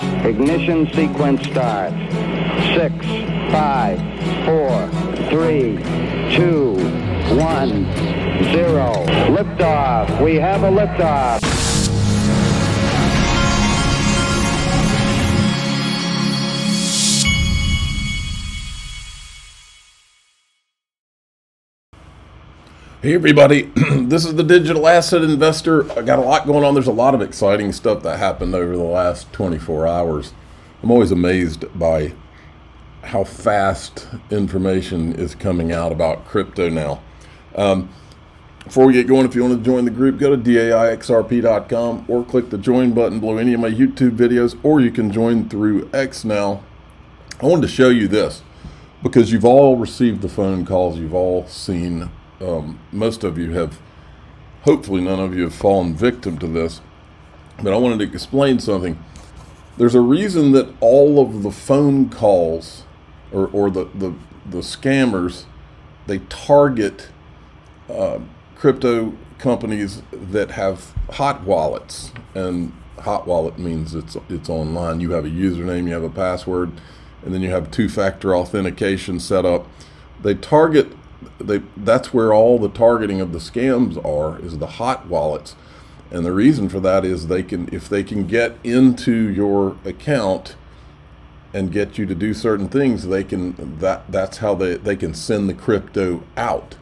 Ignition sequence start. 6, 5, 4, 3, 2, 1, 0. Liftoff. We have a liftoff. Hey everybody, this is the Digital Asset Investor. I got a lot going on. There's a lot of exciting stuff that happened over the last 24 hours. I'm always amazed by how fast information is coming out about crypto now. Before we get going, if you want to join the group, go to daixrp.com or click the join button below any of my YouTube videos, or you can join through X now. I wanted to show you this because you've all received the phone calls, you've all seen. Most of you have, hopefully none of you have fallen victim to this, but I wanted to explain something. There's a reason that all of the phone calls or the scammers, they target crypto companies that have hot wallets, and hot wallet means it's online. You have a username, you have a password, and then you have two-factor authentication set up. They target that's where all the targeting of the scams is the hot wallets. And the reason for that is if they can get into your account and get you to do certain things, that's how they can send the crypto out.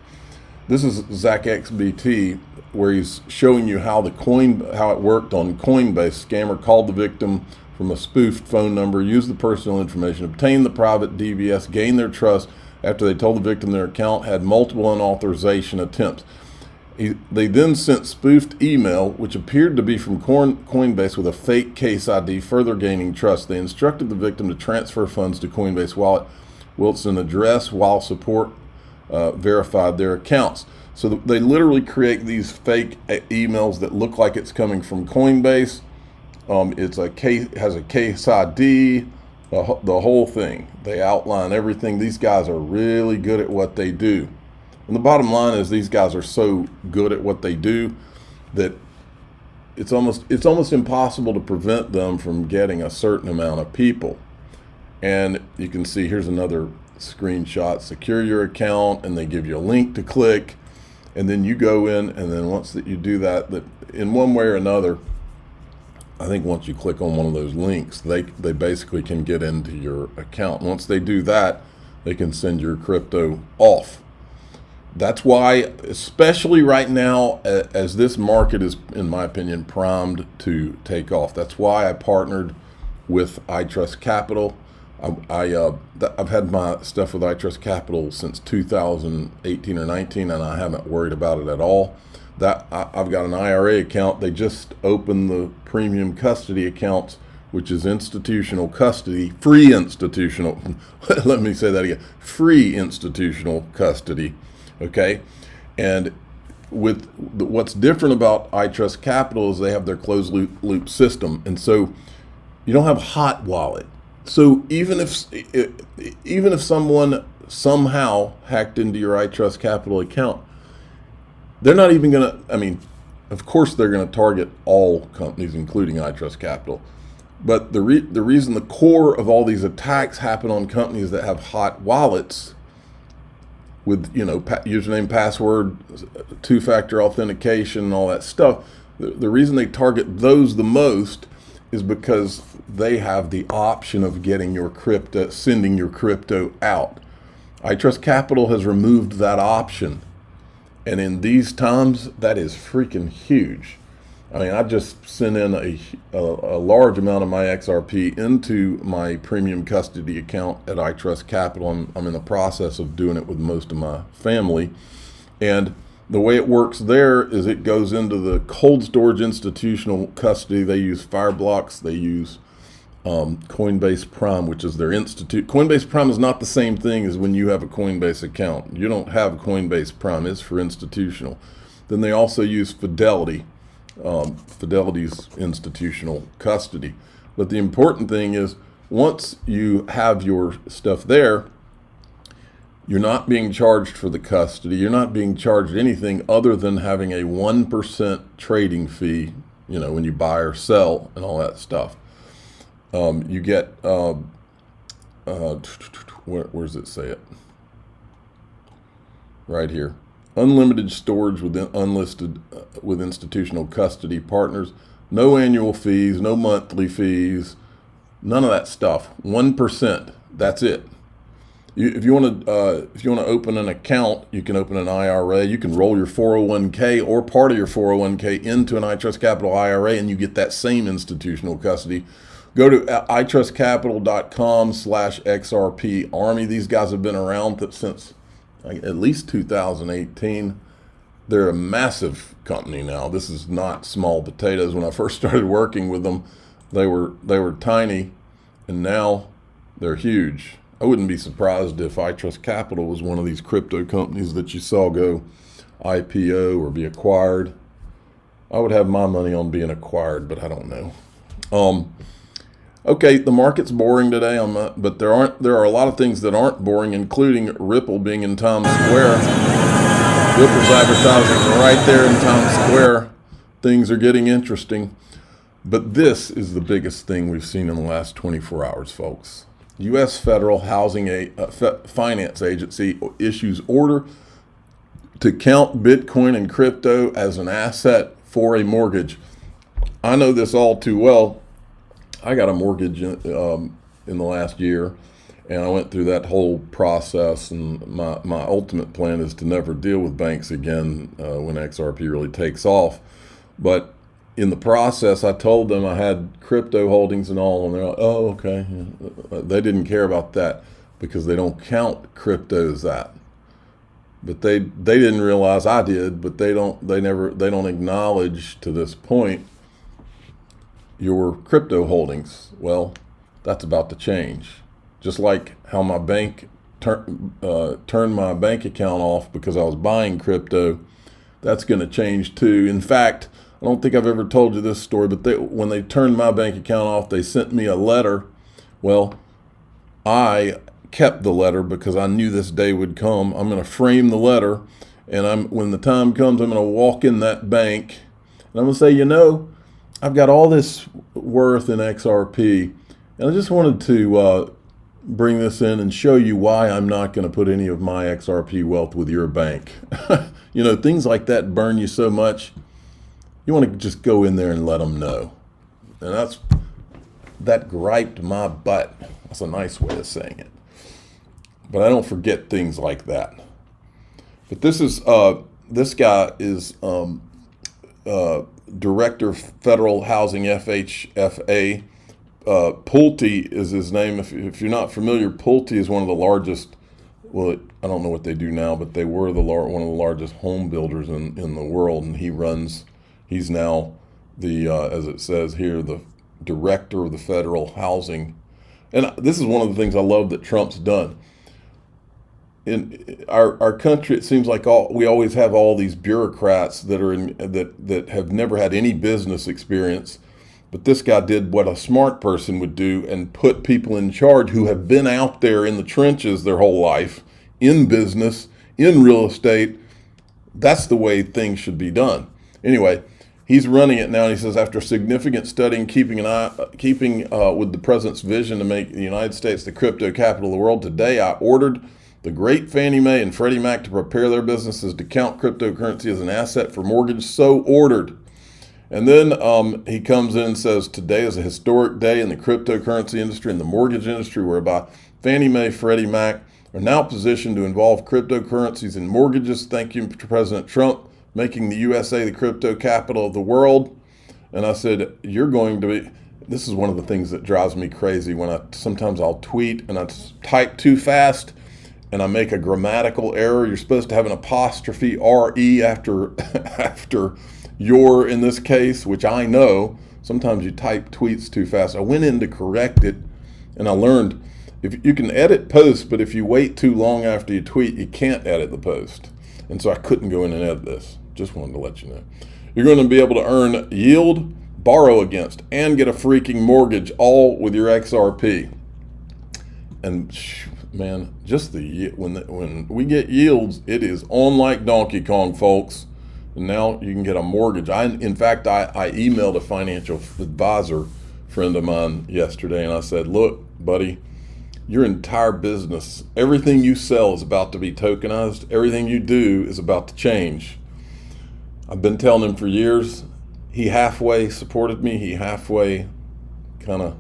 This is Zach XBT, where he's showing you how it worked on Coinbase. Scammer called the victim from a spoofed phone number, used the personal information, obtained the private DBS, gained their trust after they told the victim their account had multiple unauthorization attempts. They then sent spoofed email, which appeared to be from Coinbase with a fake case ID, further gaining trust. They instructed the victim to transfer funds to Coinbase wallet, whilst an address while support verified their accounts. So they literally create these fake emails that look like it's coming from Coinbase. Has a case ID. The whole thing. They outline everything. These guys are really good at what they do. And the bottom line is these guys are so good at what they do that it's almost impossible to prevent them from getting a certain amount of people. And you can see here's another screenshot. Secure your account, and they give you a link to click, and then you go in, and then once that you do that in one way or another, I think once you click on one of those links, they basically can get into your account. Once they do that, they can send your crypto off. That's why, especially right now, as this market is, in my opinion, primed to take off. That's why I partnered with iTrustCapital. I've had my stuff with iTrustCapital since 2018 or 19, and I haven't worried about it at all. I've got an IRA account. They just opened the premium custody accounts, which is institutional custody, free institutional. Let me say that again: free institutional custody. Okay, and with what's different about iTrustCapital is they have their closed loop system, and so you don't have hot wallet. So even if someone somehow hacked into your iTrustCapital account, they're not even going to, of course they're going to target all companies, including iTrustCapital. But the reason the core of all these attacks happen on companies that have hot wallets with, username, password, two-factor authentication, and all that stuff, the reason they target those the most is because they have the option of getting your crypto, sending your crypto out. iTrustCapital has removed that option. And in these times, that is freaking huge. I just sent in a large amount of my XRP into my premium custody account at iTrustCapital. I'm in the process of doing it with most of my family. And the way it works there is it goes into the cold storage institutional custody. They use Fireblocks. They use Coinbase Prime, which is their institute. Coinbase Prime is not the same thing as when you have a Coinbase account. You don't have Coinbase Prime. It's for institutional. Then they also use Fidelity. Fidelity's institutional custody. But the important thing is once you have your stuff there, you're not being charged for the custody. You're not being charged anything other than having a 1% trading fee, when you buy or sell and all that stuff. You get, where does it say it? Right here. Unlimited storage with with institutional custody partners. No annual fees, no monthly fees, none of that stuff. 1%. That's it. If you want to open an account, you can open an IRA. You can roll your 401k or part of your 401k into an iTrustCapital IRA, and you get that same institutional custody. Go to iTrustCapital.com/XRP Army. These guys have been around since at least 2018. They're a massive company now. This is not small potatoes. When I first started working with them, they were tiny, and now they're huge. I wouldn't be surprised if iTrustCapital was one of these crypto companies that you saw go IPO or be acquired. I would have my money on being acquired, but I don't know. Okay, the market's boring today, but there are a lot of things that aren't boring, including Ripple being in Times Square. Ripple's advertising right there in Times Square. Things are getting interesting. But this is the biggest thing we've seen in the last 24 hours, folks. U.S. Federal Finance Agency issues order to count Bitcoin and crypto as an asset for a mortgage. I know this all too well. I got a mortgage in the last year, and I went through that whole process, and my ultimate plan is to never deal with banks again when XRP really takes off. But in the process, I told them I had crypto holdings and all, and they're like, oh, okay. They didn't care about that because they don't count crypto as that. But they didn't realize I did, but they don't acknowledge to this point your crypto holdings. Well, that's about to change. Just like how my bank turned my bank account off because I was buying crypto, that's going to change too. In fact, I don't think I've ever told you this story, but when they turned my bank account off, they sent me a letter. Well, I kept the letter because I knew this day would come. I'm going to frame the letter, and when the time comes, I'm going to walk in that bank, and I'm going to say, I've got all this worth in XRP, and I just wanted to bring this in and show you why I'm not going to put any of my XRP wealth with your bank. Things like that burn you so much. You want to just go in there and let them know. And that griped my butt. That's a nice way of saying it. But I don't forget things like that. But this guy is Director of Federal Housing, FHFA. Pulte is his name. If you're not familiar, Pulte is one of the largest, I don't know what they do now, but they were one of the largest home builders in the world, and he's now as it says here, the Director of the Federal Housing. And this is one of the things I love that Trump's done. In our country, it seems like we always have all these bureaucrats that have never had any business experience. But this guy did what a smart person would do and put people in charge who have been out there in the trenches their whole life, in business, in real estate. That's the way things should be done. Anyway, he's running it now. And he says, after significant studying, keeping with the president's vision to make the United States the crypto capital of the world, today I ordered the great Fannie Mae and Freddie Mac to prepare their businesses to count cryptocurrency as an asset for mortgage. So ordered. And then he comes in and says, today is a historic day in the cryptocurrency industry and the mortgage industry, whereby Fannie Mae, Freddie Mac are now positioned to involve cryptocurrencies in mortgages. Thank you to President Trump, making the USA the crypto capital of the world. And I said, this is one of the things that drives me crazy when sometimes I'll tweet and I type too fast and I make a grammatical error. You're supposed to have an apostrophe RE after your, in this case, which I know. Sometimes you type tweets too fast. I went in to correct it, and I learned if you can edit posts, but if you wait too long after you tweet, you can't edit the post. And so I couldn't go in and edit this. Just wanted to let you know. You're going to be able to earn yield, borrow against, and get a freaking mortgage, all with your XRP. And man, just when we get yields, it is on like Donkey Kong, folks. And now you can get a mortgage. In fact, I emailed a financial advisor friend of mine yesterday, and I said, look, buddy, your entire business, everything you sell is about to be tokenized. Everything you do is about to change. I've been telling him for years. He halfway supported me. He halfway kind of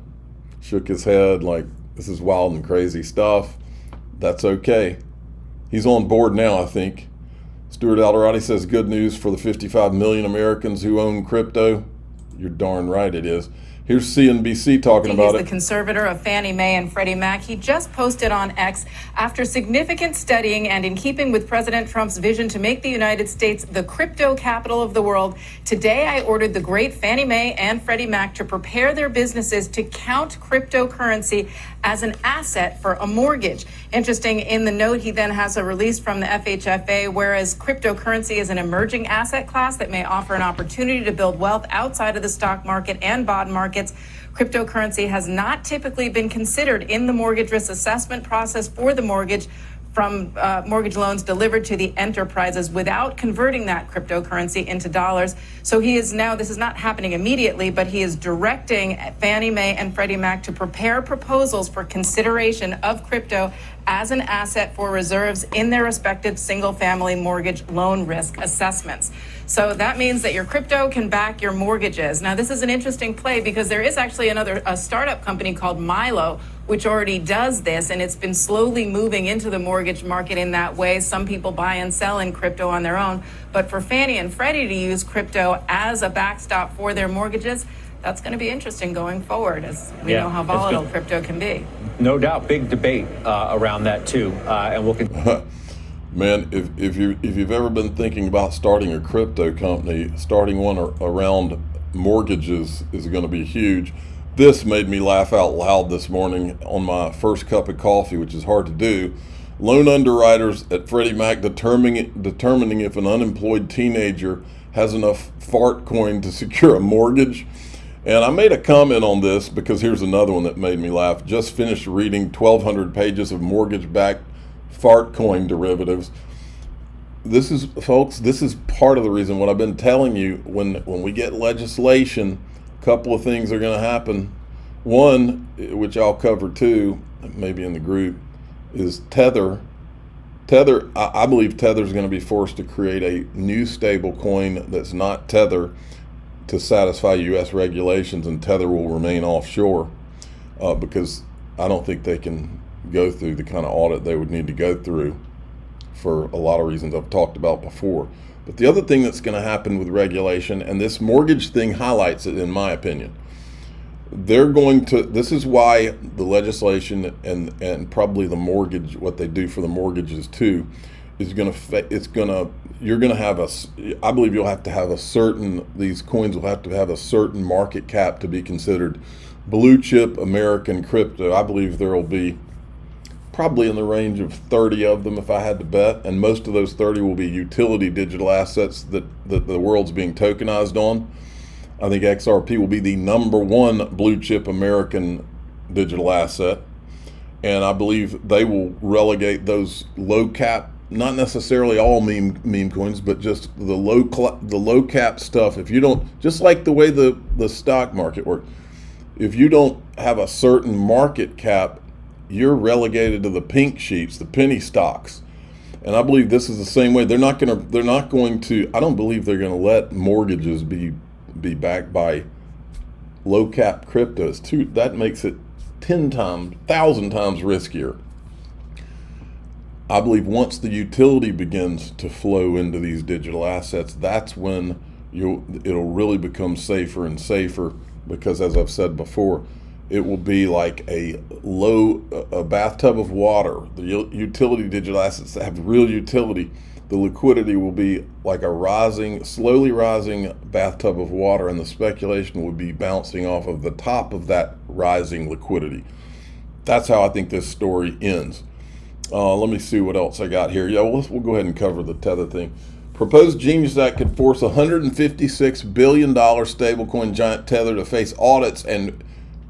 shook his head like, this is wild and crazy stuff. That's okay. He's on board now, I think. Stuart Alderati says, good news for the 55 million Americans who own crypto. You're darn right it is. Here's CNBC talking about it. He's the conservator of Fannie Mae and Freddie Mac. He just posted on X, after significant studying and in keeping with President Trump's vision to make the United States the crypto capital of the world, today I ordered the great Fannie Mae and Freddie Mac to prepare their businesses to count cryptocurrency as an asset for a mortgage. Interesting, in the note, he then has a release from the FHFA, whereas cryptocurrency is an emerging asset class that may offer an opportunity to build wealth outside of the stock market and bond markets. Cryptocurrency has not typically been considered in the mortgage risk assessment process for the mortgage from mortgage loans delivered to the enterprises without converting that cryptocurrency into dollars. So he is now, this is not happening immediately, but he is directing Fannie Mae and Freddie Mac to prepare proposals for consideration of crypto as an asset for reserves in their respective single-family mortgage loan risk assessments. So that means that your crypto can back your mortgages. Now, this is an interesting play because there is actually a startup company called Milo, which already does this, and it's been slowly moving into the mortgage market in that way. Some people buy and sell in crypto on their own. But for Fannie and Freddie to use crypto as a backstop for their mortgages, that's going to be interesting going forward, as we know how volatile crypto can be. No doubt, big debate around that too, and we'll continue. Man, if you've ever been thinking about starting a crypto company, starting one around mortgages is going to be huge. This made me laugh out loud this morning on my first cup of coffee, which is hard to do. Loan underwriters at Freddie Mac determining if an unemployed teenager has enough fart coin to secure a mortgage. And I made a comment on this because here's another one that made me laugh. Just finished reading 1,200 pages of mortgage-backed fart coin derivatives. This is, folks, this is part of the reason what I've been telling you. When we get legislation, a couple of things are going to happen. One, which I'll cover too, maybe in the group, is Tether. I believe Tether is going to be forced to create a new stable coin that's not Tether to satisfy U.S. regulations, and Tether will remain offshore because I don't think they can go through the kind of audit they would need to go through for a lot of reasons I've talked about before. But the other thing that's going to happen with regulation, and this mortgage thing highlights it in my opinion, this is why the legislation and probably the mortgage, what they do for the mortgages too, is you're going to have I believe you'll have to have these coins will have to have a certain market cap to be considered blue chip American crypto. I believe there will be probably in the range of 30 of them if I had to bet, and most of those 30 will be utility digital assets that the world's being tokenized on. I think XRP will be the #1 blue chip American digital asset, and I believe they will relegate those low cap, not necessarily all meme coins, but just the low cap stuff. If you don't, just like the way the stock market works, if you don't have a certain market cap, you're relegated to the pink sheets, the penny stocks. And I believe this is the same way. They're not going to, I don't believe they're going to let mortgages be backed by low cap cryptos. That makes it 10 times, 1,000 times riskier. I believe once the utility begins to flow into these digital assets, that's when it'll really become safer and safer, because as I've said before, it will be like a bathtub of water. The utility digital assets that have real utility, the liquidity will be like a slowly rising bathtub of water, and the speculation will be bouncing off of the top of that rising liquidity. That's how I think this story ends. Let me see what else I got here. Yeah, we'll go ahead and cover the Tether thing. Proposed Genius Act could force $156 billion stablecoin giant Tether to face audits and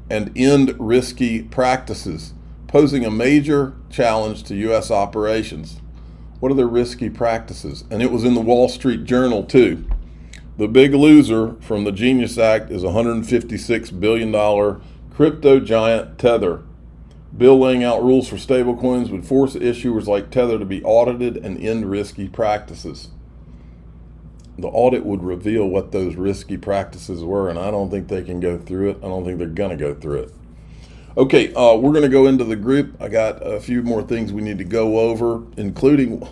end risky practices, posing a major challenge to U.S. operations. What are the risky practices? And it was in the Wall Street Journal too. The big loser from the Genius Act is $156 billion crypto giant Tether. Bill laying out rules for stablecoins would force issuers like Tether to be audited and end risky practices. The audit would reveal what those risky practices were, and I don't think they can go through it. I don't think they're going to go through it. Okay, we're going to go into the group. I got a few more things we need to go over, including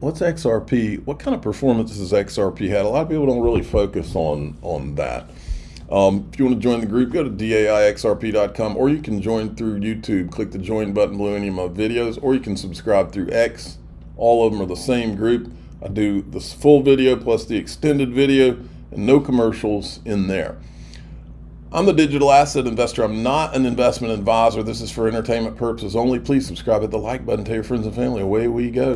what's XRP? What kind of performance has XRP had? A lot of people don't really focus on that. If you want to join the group, go to daixrp.com, or you can join through YouTube. Click the join button below any of my videos, or you can subscribe through X. All of them are the same group. I do this full video plus the extended video and no commercials in there. I'm the digital asset investor. I'm not an investment advisor. This is for entertainment purposes only. Please subscribe, hit the like button, tell your friends and family. Away we go.